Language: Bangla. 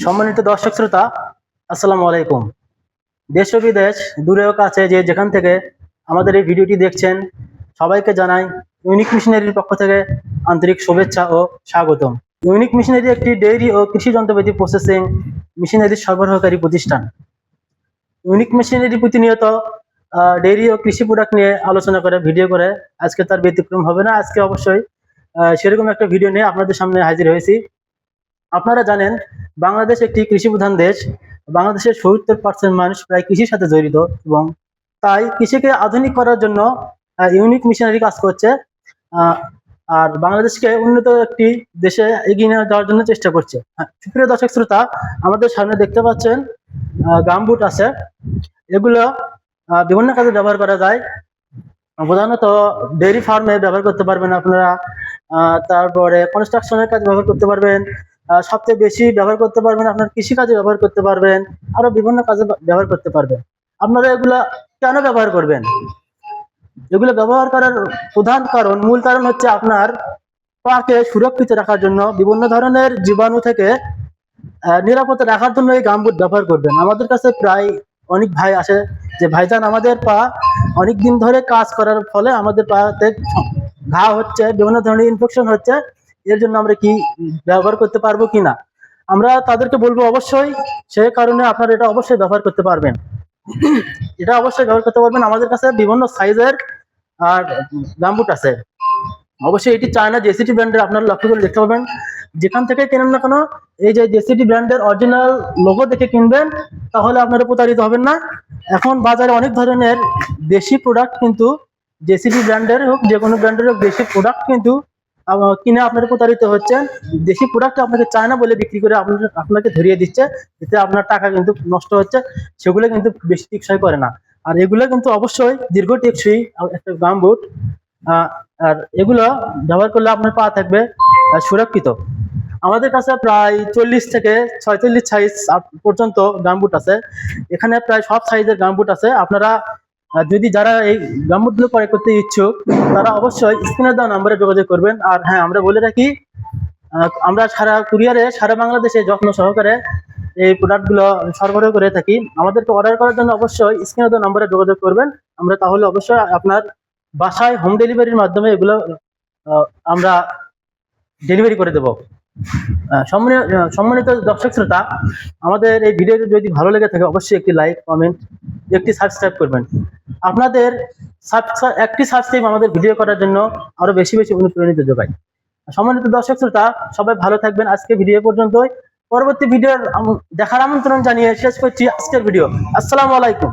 সম্মানিত দর্শক শ্রোতা, আসসালামু আলাইকুম। দেশ ও বিদেশ, দূরে ও কাছে যে যেখান থেকে আমাদের এই ভিডিওটি দেখছেন, সবাইকে জানাই ইউনিক মিশনারির পক্ষ থেকে আন্তরিক শুভেচ্ছা ও স্বাগতম। ইউনিক মিশনারি একটি ডেইরি ও কৃষি যন্ত্রপাতি প্রসেসিং মেশিনারি সরবরাহকারী প্রতিষ্ঠান। ইউনিক মেশিনারি প্রতিনিয়ত ডেইরি ও কৃষি প্রোডাক্ট নিয়ে আলোচনা করে, ভিডিও করে। আজকে তার ব্যতিক্রম হবে না। আজকে অবশ্যই সেরকম একটা ভিডিও নিয়ে আপনাদের সামনে হাজির হয়েছি। আপনারা জানেন, বাংলাদেশ একটি কৃষি প্রধান দেশ। বাংলাদেশের ৭০% মানুষ প্রায় কৃষির সাথে জড়িত, এবং তাই কৃষিকে আধুনিক করার জন্য ইউনিক মিশনারি কাজ করছে। আহ, আর বাংলাদেশকে উন্নত একটি দেশে এগিয়ে নিয়ে যাওয়ার জন্য চেষ্টা করছে। সুপ্রিয় দর্শক শ্রোতা, আমাদের সামনে দেখতে পাচ্ছেন গামবুট আছে। এগুলো বিভিন্ন কাজে ব্যবহার করা যায়। প্রধানত ডেইরি ফার্মে ব্যবহার করতে পারবেন আপনারা, তারপরে কনস্ট্রাকশনের কাজে ব্যবহার করতে পারবেন, সবচেয়ে বেশি ব্যবহার করতে পারবেন আপনার কৃষিকাজে ব্যবহার করতে পারবেন, আরো বিভিন্ন কাজে ব্যবহার করতে পারবেন। আপনারা এগুলা কেন ব্যবহার করবেন? এগুলো ব্যবহার করার প্রধান কারণ, মূল কারণ হচ্ছে আপনার পাকে সুরক্ষিত রাখার জন্য, বিভিন্ন ধরনের জীবাণু থেকে নিরাপদে রাখার জন্য এই গামবুট ব্যবহার করবেন। আমাদের কাছে প্রায় অনেক ভাই আসে যে, ভাইজান আমাদের পা অনেক দিন ধরে কাজ করার ফলে আমাদের পাতে ঘা হচ্ছে, বিভিন্ন ধরনের ইনফেকশন হচ্ছে, এর জন্য আমরা কি ব্যবহার করতে পারবো কিনা। আমরা তাদেরকে বলবো অবশ্যই, সে কারণে আপনারা এটা অবশ্যই ব্যবহার করতে পারবেন। এটা অবশ্যই ব্যবহার করতে পারবেন। আমাদের কাছে বিভিন্ন সাইজের আর গামবুট আছে। অবশ্যই এটি চায়না জেসিটি ব্র্যান্ডের, আপনারা লক্ষ্য করে দেখতে পাবেন। যেখান থেকে কেনেন না কেন, এই যে জেসিটি ব্র্যান্ডের অরিজিনাল লোগো দেখে কিনবেন, তাহলে আপনারা প্রতারিত হবেন না। এখন বাজারে অনেক ধরনের দেশি প্রোডাক্ট, কিন্তু জেসিটি ব্র্যান্ডের হোক, যে কোনো ব্র্যান্ডের হোক, দেশি প্রোডাক্ট কিন্তু কিনে আপনারা প্রতারিত হচ্ছেন। দেশি প্রোডাক্ট আপনাকে চায়না বলে বিক্রি করে আপনাকে ধরিয়ে দিচ্ছে, এতে আপনার টাকা কিন্তু নষ্ট হচ্ছে। সেগুলো কিন্তু বেশি টেকসই করে না। আর এগুলো কিন্তু অবশ্যই দীর্ঘ টেকসই একটা গামবুট। আর এগুলো ব্যবহার করলে আপনার পা থাকবে সুরক্ষিত। আমাদের কাছে প্রায় 40 থেকে 46 সাইজ পর্যন্ত গামবুট আছে। এখানে প্রায় সব সাইজের গামবুট আছে। আপনারা যদি যারা এই গামবুটগুলো ক্রয় করতে ইচ্ছুক, তারা অবশ্যই স্ক্রিনে দেওয়া নম্বরে যোগাযোগ করবেন। আর হ্যাঁ, আমরা বলে রাখি, আমরা সারা কুরিয়ারে সারা বাংলাদেশে যত্ন সহকারে এই প্রোডাক্টগুলো সরবরাহ করে থাকি। আমাদেরকে অর্ডার করার জন্য অবশ্যই স্ক্রিনে দেওয়া নম্বরে যোগাযোগ করবেন। আমরা তাহলে অবশ্যই আপনার বাসায় হোম ডেলিভারির মাধ্যমে এগুলো আমরা ডেলিভারি করে দেব। সম্মানিত দর্শক শ্রোতা, আমাদের এই ভিডিওটি যদি ভালো লেগে থাকে, অবশ্যই একটি লাইক, কমেন্ট, একটি সাবস্ক্রাইব করবেন। আপনাদের একটি সাবস্ক্রাইব আমাদের ভিডিও করার জন্য আরো বেশি বেশি অনুপ্রাণিত যোগায়। সম্মানিত দর্শক শ্রোতা, সবাই ভালো থাকবেন। আজকে ভিডিও পর্যন্তই। পরবর্তী ভিডিওর দেখার আমন্ত্রণ জানিয়ে শেষ করছি আজকের ভিডিও। আসসালামু আলাইকুম।